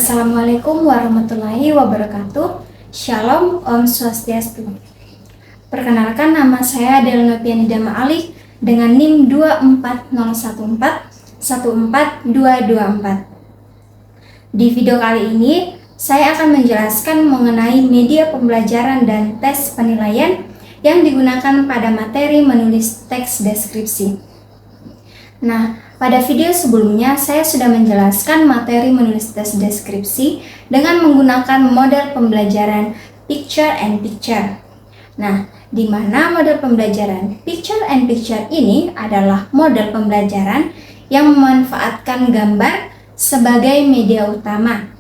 Assalamualaikum warahmatullahi wabarakatuh. Shalom, Om Swastiastu. Perkenalkan, nama saya Delno Pianida Ma'ali dengan NIM 24014-14224. Di video kali ini, saya akan menjelaskan mengenai media pembelajaran dan tes penilaian yang digunakan pada materi menulis teks deskripsi. Nah, pada video sebelumnya saya sudah menjelaskan materi menulis tes deskripsi dengan menggunakan model pembelajaran Picture and Picture. Nah, di mana model pembelajaran Picture and Picture ini adalah model pembelajaran yang memanfaatkan gambar sebagai media utama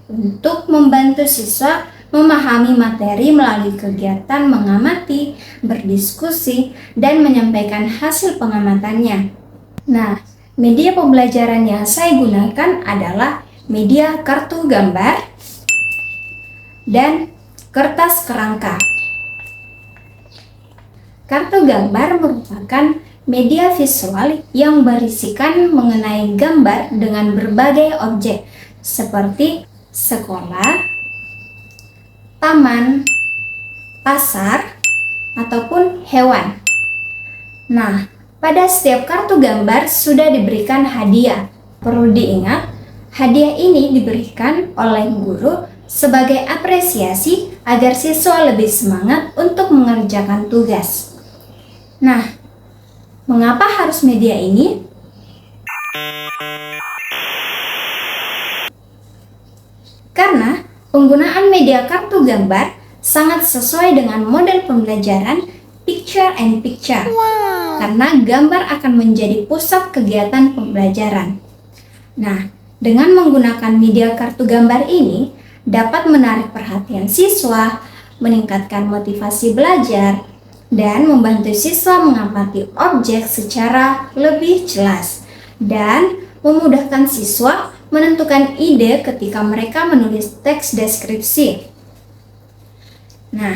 untuk membantu siswa memahami materi melalui kegiatan mengamati, berdiskusi, dan menyampaikan hasil pengamatannya. Nah, media pembelajaran yang saya gunakan adalah media kartu gambar dan kertas kerangka. Kartu gambar merupakan media visual yang berisikan mengenai gambar dengan berbagai objek seperti sekolah, taman, pasar, ataupun hewan. Nah, pada setiap kartu gambar sudah diberikan hadiah. Perlu diingat, hadiah ini diberikan oleh guru sebagai apresiasi agar siswa lebih semangat untuk mengerjakan tugas. Nah, mengapa harus media ini? Karena penggunaan media kartu gambar sangat sesuai dengan model pembelajaran Picture and Picture. Karena gambar akan menjadi pusat kegiatan pembelajaran. Nah, dengan menggunakan media kartu gambar ini dapat menarik perhatian siswa, meningkatkan motivasi belajar, dan membantu siswa mengamati objek secara lebih jelas dan memudahkan siswa menentukan ide ketika mereka menulis teks deskripsi. Nah,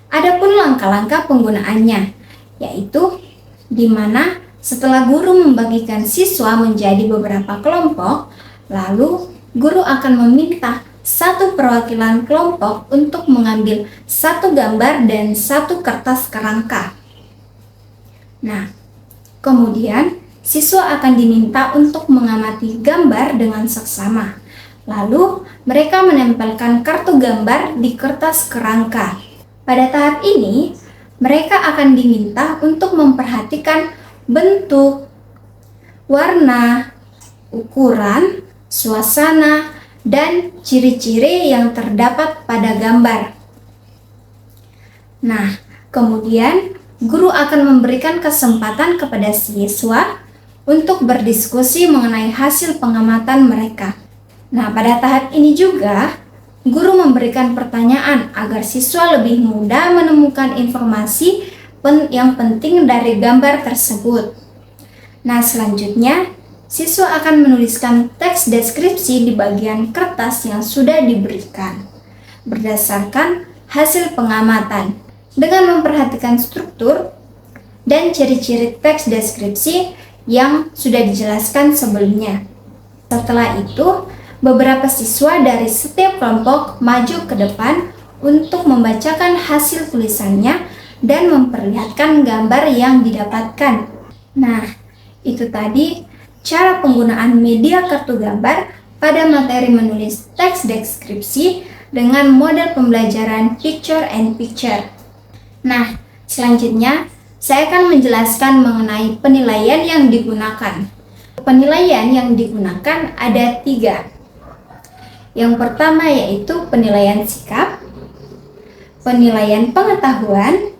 adapun langkah-langkah penggunaannya, yaitu di mana setelah guru membagikan siswa menjadi beberapa kelompok, lalu guru akan meminta satu perwakilan kelompok untuk mengambil satu gambar dan satu kertas kerangka. Nah, kemudian siswa akan diminta untuk mengamati gambar dengan seksama. Lalu mereka menempelkan kartu gambar di kertas kerangka. Pada tahap ini, mereka akan diminta untuk memperhatikan bentuk, warna, ukuran, suasana, dan ciri-ciri yang terdapat pada gambar. Nah, kemudian guru akan memberikan kesempatan kepada siswa untuk berdiskusi mengenai hasil pengamatan mereka. Nah, pada tahap ini juga guru memberikan pertanyaan agar siswa lebih mudah menemukan informasi yang penting dari gambar tersebut. Nah, selanjutnya siswa akan menuliskan teks deskripsi di bagian kertas yang sudah diberikan berdasarkan hasil pengamatan dengan memperhatikan struktur dan ciri-ciri teks deskripsi yang sudah dijelaskan sebelumnya. Setelah itu, beberapa siswa dari setiap kelompok maju ke depan untuk membacakan hasil tulisannya dan memperlihatkan gambar yang didapatkan. Nah, itu tadi cara penggunaan media kartu gambar pada materi menulis teks deskripsi dengan model pembelajaran Picture and Picture. Nah, selanjutnya saya akan menjelaskan mengenai penilaian yang digunakan. Penilaian yang digunakan ada 3. Yang pertama yaitu penilaian sikap, penilaian pengetahuan,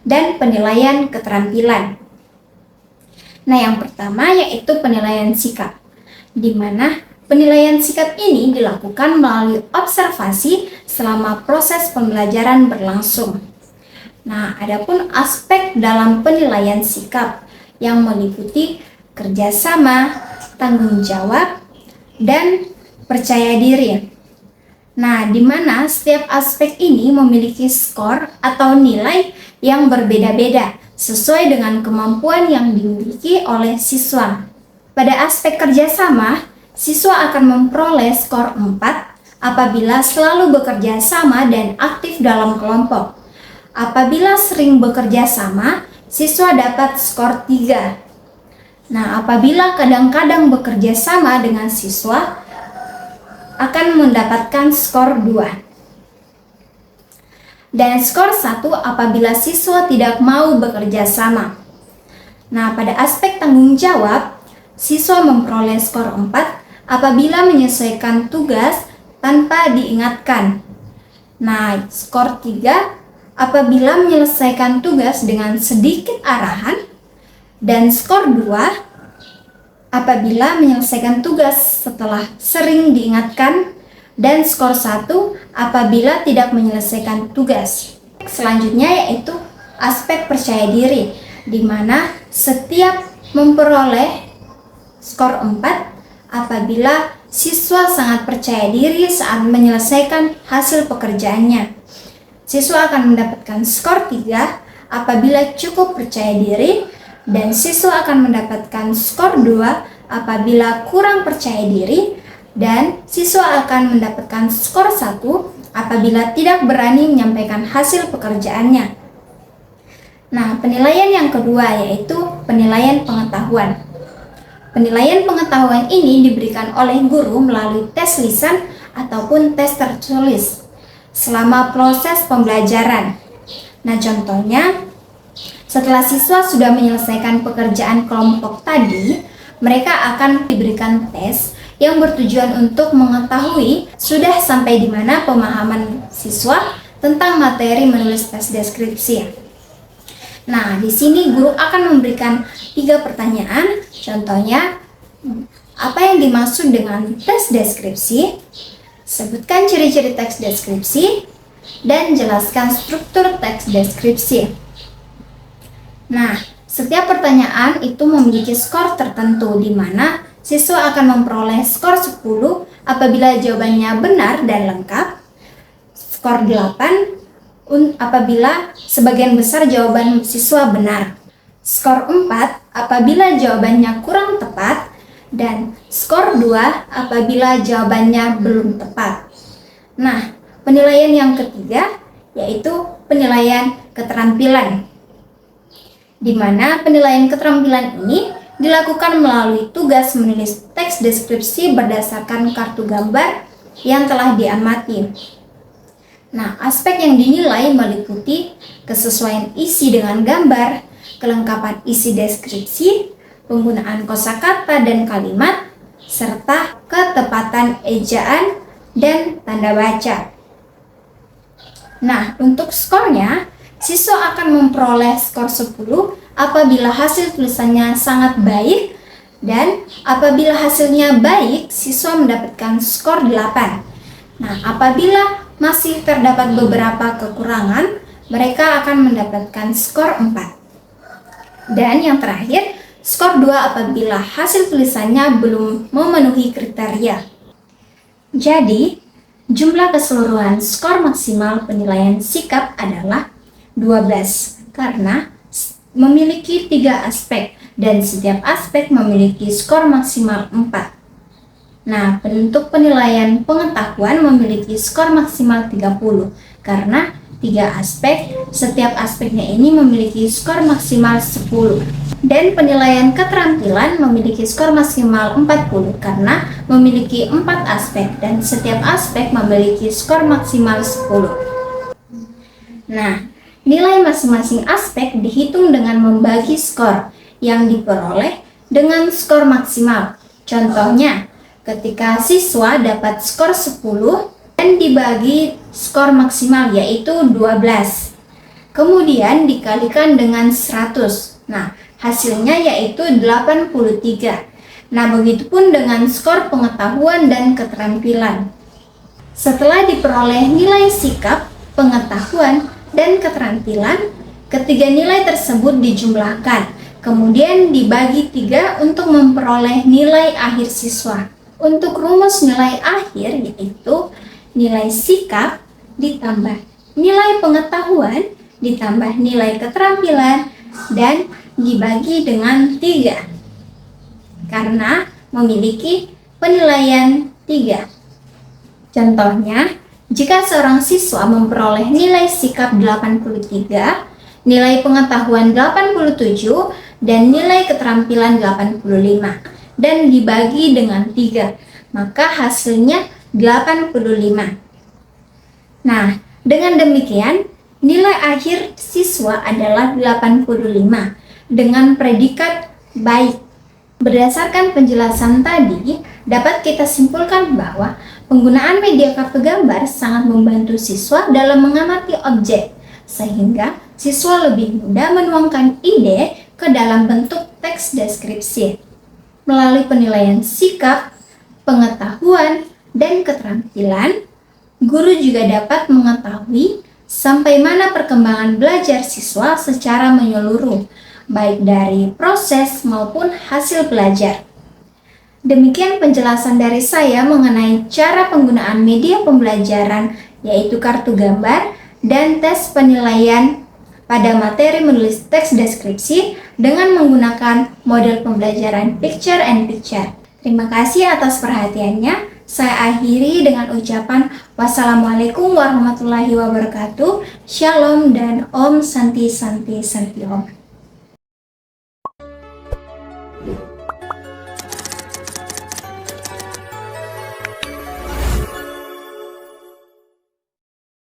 dan penilaian keterampilan. Nah, yang pertama yaitu penilaian sikap, di mana penilaian sikap ini dilakukan melalui observasi selama proses pembelajaran berlangsung. Nah, adapun aspek dalam penilaian sikap yang meliputi kerjasama, tanggung jawab, dan percaya diri. Nah, di mana setiap aspek ini memiliki skor atau nilai yang berbeda-beda sesuai dengan kemampuan yang dimiliki oleh siswa. Pada aspek kerjasama, siswa akan memperoleh skor 4 apabila selalu bekerja sama dan aktif dalam kelompok. Apabila sering bekerja sama, siswa dapat skor 3. Nah, apabila kadang-kadang bekerja sama dengan siswa, akan mendapatkan skor 2. Dan skor 1 apabila siswa tidak mau bekerja sama. Nah, pada aspek tanggung jawab, siswa memperoleh skor 4 apabila menyelesaikan tugas tanpa diingatkan. Nah, skor 3 apabila menyelesaikan tugas dengan sedikit arahan, dan skor 2 apabila menyelesaikan tugas setelah sering diingatkan, dan skor 1 apabila tidak menyelesaikan tugas. Selanjutnya yaitu aspek percaya diri, di mana setiap memperoleh skor 4 apabila siswa sangat percaya diri saat menyelesaikan hasil pekerjaannya. Siswa akan mendapatkan skor 3 apabila cukup percaya diri, dan siswa akan mendapatkan skor 2 apabila kurang percaya diri, dan siswa akan mendapatkan skor 1 apabila tidak berani menyampaikan hasil pekerjaannya. Nah, penilaian yang kedua yaitu penilaian pengetahuan. Penilaian pengetahuan ini diberikan oleh guru melalui tes lisan ataupun tes tertulis selama proses pembelajaran. Nah, contohnya, setelah siswa sudah menyelesaikan pekerjaan kelompok tadi, mereka akan diberikan tes yang bertujuan untuk mengetahui sudah sampai di mana pemahaman siswa tentang materi menulis tes deskripsi. Nah, di sini guru akan memberikan 3 pertanyaan. Contohnya, apa yang dimaksud dengan tes deskripsi? Sebutkan ciri-ciri teks deskripsi dan jelaskan struktur teks deskripsi. Nah, setiap pertanyaan itu memiliki skor tertentu, di mana siswa akan memperoleh skor 10 apabila jawabannya benar dan lengkap, skor 8 apabila sebagian besar jawaban siswa benar, skor 4 apabila jawabannya kurang tepat, dan skor 2 apabila jawabannya belum tepat. Nah, penilaian yang ketiga yaitu penilaian keterampilan, di mana penilaian keterampilan ini dilakukan melalui tugas menulis teks deskripsi berdasarkan kartu gambar yang telah diamati. Nah, aspek yang dinilai meliputi kesesuaian isi dengan gambar, kelengkapan isi deskripsi, penggunaan kosakata dan kalimat, serta ketepatan ejaan dan tanda baca. Nah, untuk skornya, siswa akan memperoleh skor 10 apabila hasil tulisannya sangat baik, dan apabila hasilnya baik, siswa mendapatkan skor 8. Nah, apabila masih terdapat beberapa kekurangan, mereka akan mendapatkan skor 4. Dan yang terakhir, skor 2 apabila hasil tulisannya belum memenuhi kriteria. Jadi, jumlah keseluruhan skor maksimal penilaian sikap adalah 12 karena memiliki 3 aspek dan setiap aspek memiliki skor maksimal 4. Nah, bentuk penilaian pengetahuan memiliki skor maksimal 30 karena 3 aspek, setiap aspeknya ini memiliki skor maksimal 10. Dan penilaian keterampilan memiliki skor maksimal 40 karena memiliki 4 aspek dan setiap aspek memiliki skor maksimal 10. Nah, nilai masing-masing aspek dihitung dengan membagi skor yang diperoleh dengan skor maksimal. Contohnya, ketika siswa dapat skor 10 dan dibagi skor maksimal yaitu 12. Kemudian dikalikan dengan 100. Nah, hasilnya yaitu 83. Nah, begitupun dengan skor pengetahuan dan keterampilan. Setelah diperoleh nilai sikap, pengetahuan, dan keterampilan, ketiga nilai tersebut dijumlahkan, kemudian dibagi 3 untuk memperoleh nilai akhir siswa. Untuk rumus nilai akhir yaitu nilai sikap ditambah nilai pengetahuan ditambah nilai keterampilan dan dibagi dengan 3 karena memiliki penilaian 3. Contohnya, jika seorang siswa memperoleh nilai sikap 83, nilai pengetahuan 87, dan nilai keterampilan 85, dan dibagi dengan 3, maka hasilnya 85. Nah, dengan demikian, nilai akhir siswa adalah 85 dengan predikat baik. Berdasarkan penjelasan tadi, dapat kita simpulkan bahwa penggunaan media kartu gambar sangat membantu siswa dalam mengamati objek, sehingga siswa lebih mudah menuangkan ide ke dalam bentuk teks deskripsi. Melalui penilaian sikap, pengetahuan, dan keterampilan, guru juga dapat mengetahui sampai mana perkembangan belajar siswa secara menyeluruh, baik dari proses maupun hasil belajar. Demikian penjelasan dari saya mengenai cara penggunaan media pembelajaran, yaitu kartu gambar dan tes penilaian pada materi menulis teks deskripsi dengan menggunakan model pembelajaran Picture and Picture. Terima kasih atas perhatiannya. Saya akhiri dengan ucapan wassalamualaikum warahmatullahi wabarakatuh. Shalom dan Om Santi Santi Santi Om.